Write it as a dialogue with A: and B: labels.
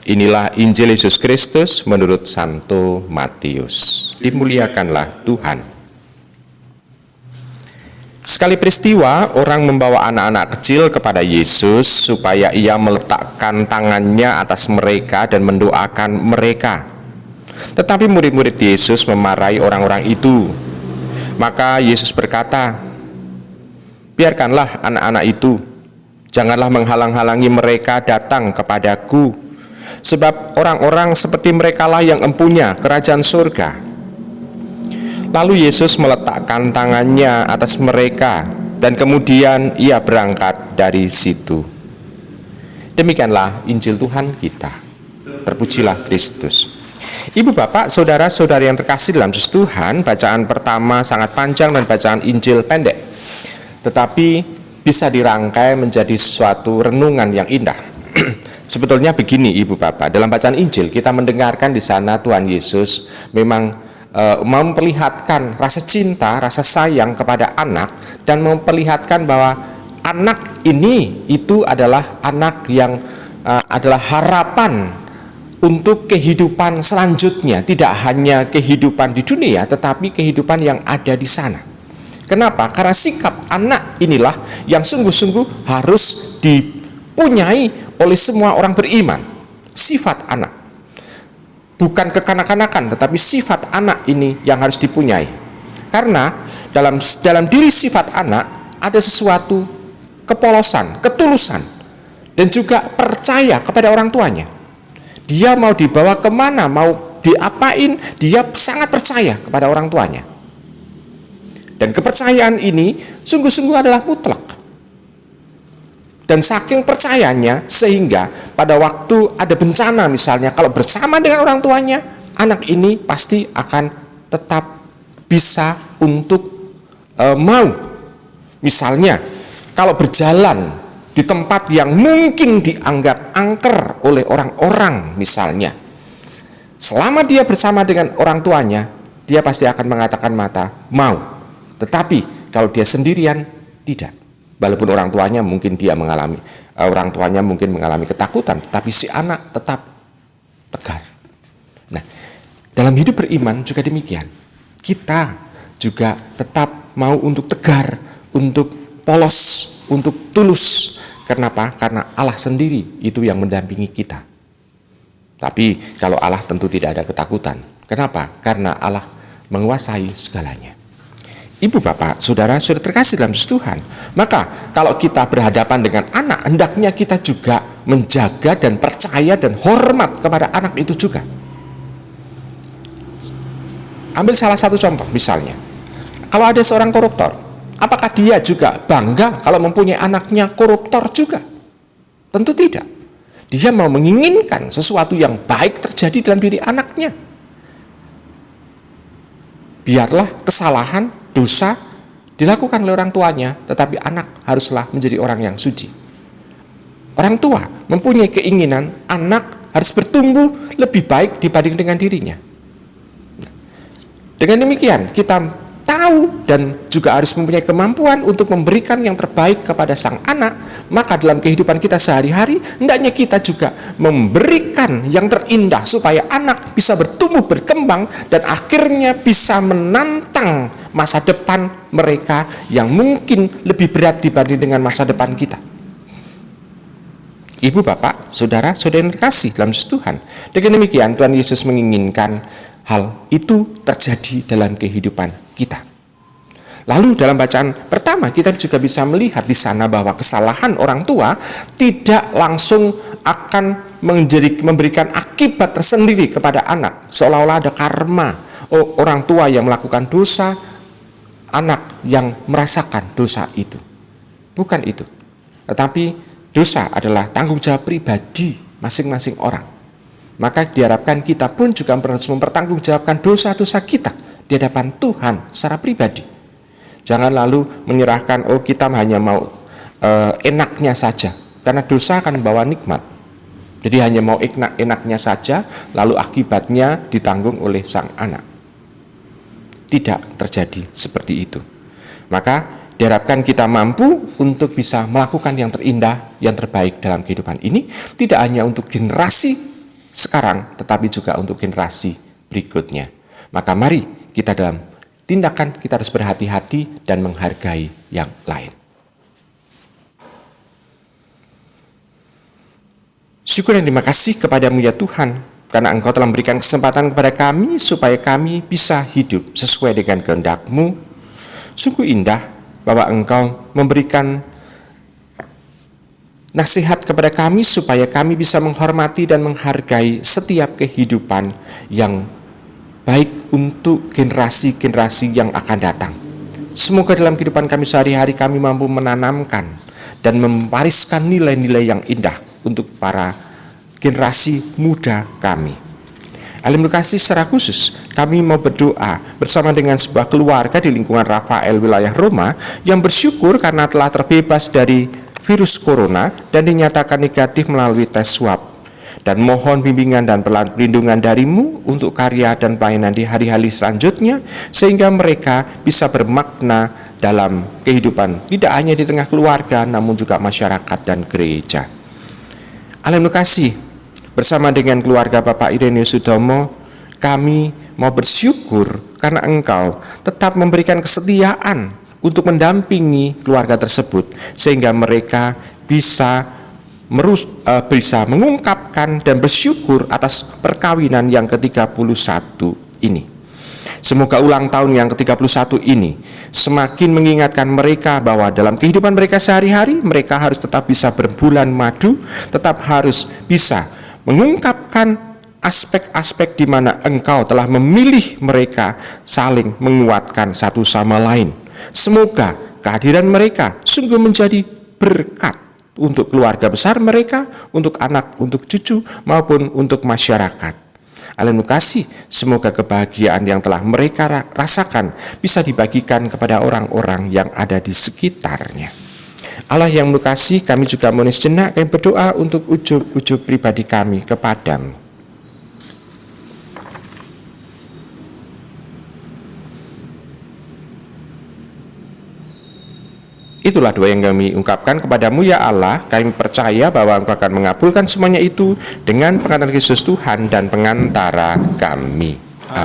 A: Inilah Injil Yesus Kristus menurut Santo Matius. Dimuliakanlah Tuhan. Sekali peristiwa, orang membawa anak-anak kecil kepada Yesus supaya ia meletakkan tangannya atas mereka dan mendoakan mereka. Tetapi murid-murid Yesus memarahi orang-orang itu. Maka Yesus berkata, "Biarkanlah anak-anak itu, janganlah menghalang-halangi mereka datang kepadaku. Sebab orang-orang seperti merekalah yang empunya kerajaan surga." Lalu Yesus meletakkan tangannya atas mereka dan kemudian ia berangkat dari situ. Demikianlah Injil Tuhan kita. Terpujilah Kristus. Ibu bapak, saudara-saudari yang terkasih dalam Tuhan, bacaan pertama sangat panjang dan bacaan Injil pendek, tetapi bisa dirangkai menjadi suatu renungan yang indah. Sebetulnya begini ibu bapak, dalam bacaan Injil kita mendengarkan di sana Tuhan Yesus memang memperlihatkan rasa cinta, rasa sayang kepada anak, dan memperlihatkan bahwa anak ini itu adalah anak yang adalah harapan untuk kehidupan selanjutnya, tidak hanya kehidupan di dunia tetapi kehidupan yang ada di sana. Kenapa? Karena sikap anak inilah yang sungguh-sungguh harus dipunyai oleh semua orang beriman. Sifat anak, bukan kekanak-kanakan, tetapi sifat anak ini yang harus dipunyai. Karena dalam diri sifat anak ada sesuatu kepolosan, ketulusan, dan juga percaya kepada orang tuanya. Dia mau dibawa kemana, mau diapain, dia sangat percaya kepada orang tuanya. Dan kepercayaan ini sungguh-sungguh adalah mutlak. Dan saking percayanya sehingga pada waktu ada bencana misalnya, kalau bersama dengan orang tuanya, anak ini pasti akan tetap bisa untuk mau. Misalnya kalau berjalan di tempat yang mungkin dianggap angker oleh orang-orang misalnya, selama dia bersama dengan orang tuanya, dia pasti akan mengatakan mau. Tetapi kalau dia sendirian, tidak. Walaupun orang tuanya mungkin mengalami ketakutan, tapi si anak tetap tegar. Nah, dalam hidup beriman juga demikian. Kita juga tetap mau untuk tegar, untuk polos, untuk tulus. Kenapa? Karena Allah sendiri itu yang mendampingi kita. Tapi kalau Allah tentu tidak ada ketakutan. Kenapa? Karena Allah menguasai segalanya. Ibu bapak, saudara terkasih dalam Tuhan, maka kalau kita berhadapan dengan anak, hendaknya kita juga menjaga dan percaya dan hormat kepada anak itu juga. Ambil salah satu contoh misalnya, kalau ada seorang koruptor, apakah dia juga bangga kalau mempunyai anaknya koruptor juga? Tentu tidak. Dia mau menginginkan sesuatu yang baik terjadi dalam diri anaknya. Biarlah kesalahan, dosa dilakukan oleh orang tuanya, tetapi anak haruslah menjadi orang yang suci. Orang tua mempunyai keinginan anak harus bertumbuh lebih baik dibanding dengan dirinya. Dengan demikian kita tahu dan juga harus mempunyai kemampuan untuk memberikan yang terbaik kepada sang anak. Maka dalam kehidupan kita sehari-hari hendaknya kita juga memberikan yang terindah supaya anak bisa bertumbuh, berkembang, dan akhirnya bisa menantang masa depan mereka yang mungkin lebih berat dibanding dengan masa depan kita. Ibu bapak, saudara-saudari yang terkasih dalam Tuhan, dengan demikian Tuhan Yesus menginginkan hal itu terjadi dalam kehidupan kita. Lalu dalam bacaan pertama kita juga bisa melihat di sana bahwa kesalahan orang tua tidak langsung akan memberikan akibat tersendiri kepada anak, seolah-olah ada karma. Orang tua yang melakukan dosa, anak yang merasakan dosa itu. Bukan itu. Tetapi dosa adalah tanggung jawab pribadi masing-masing orang. Maka diharapkan kita pun juga harus mempertanggungjawabkan dosa-dosa kita di hadapan Tuhan secara pribadi. Jangan lalu menyerahkan, kita hanya mau enaknya saja, karena dosa akan membawa nikmat. Jadi hanya mau enaknya saja, lalu akibatnya ditanggung oleh sang anak. Tidak terjadi seperti itu. Maka diharapkan kita mampu untuk bisa melakukan yang terindah, yang terbaik dalam kehidupan ini, tidak hanya untuk generasi sekarang, tetapi juga untuk generasi berikutnya. Maka mari kita dalam tindakan kita harus berhati-hati dan menghargai yang lain. Syukur dan terima kasih kepadamu ya Tuhan, karena Engkau telah memberikan kesempatan kepada kami supaya kami bisa hidup sesuai dengan kehendak-Mu. Sungguh indah bahwa Engkau memberikan nasihat kepada kami supaya kami bisa menghormati dan menghargai setiap kehidupan yang baik untuk generasi-generasi yang akan datang. Semoga dalam kehidupan kami sehari-hari kami mampu menanamkan dan mewariskan nilai-nilai yang indah untuk para generasi muda kami. Alim kasih secara khusus kami mau berdoa bersama dengan sebuah keluarga di lingkungan Rafael wilayah Roma yang bersyukur karena telah terbebas dari virus corona dan dinyatakan negatif melalui tes swab. Dan mohon bimbingan dan perlindungan darimu untuk karya dan pelayanan di hari-hari selanjutnya, sehingga mereka bisa bermakna dalam kehidupan, tidak hanya di tengah keluarga, namun juga masyarakat dan gereja. Alim kasih, bersama dengan keluarga Bapak Ireneus Sudomo, kami mau bersyukur karena Engkau tetap memberikan kesetiaan untuk mendampingi keluarga tersebut, sehingga mereka bisa mengungkapkan dan bersyukur atas perkawinan yang ke-31 ini. Semoga ulang tahun yang ke-31 ini semakin mengingatkan mereka bahwa dalam kehidupan mereka sehari-hari, mereka harus tetap bisa berbulan madu, tetap harus bisa mengungkapkan aspek-aspek di mana Engkau telah memilih mereka saling menguatkan satu sama lain. Semoga kehadiran mereka sungguh menjadi berkat untuk keluarga besar mereka, untuk anak, untuk cucu, maupun untuk masyarakat. Alim kasih, semoga kebahagiaan yang telah mereka rasakan bisa dibagikan kepada orang-orang yang ada di sekitarnya. Allah yang kasih, kami juga mohon sejenak kami berdoa untuk ujub-ujub pribadi kami kepadamu. Itulah doa yang kami ungkapkan kepadamu ya Allah. Kami percaya bahwa Engkau akan mengabulkan semuanya itu dengan pengangkatan Kristus Tuhan dan pengantara kami. Amin.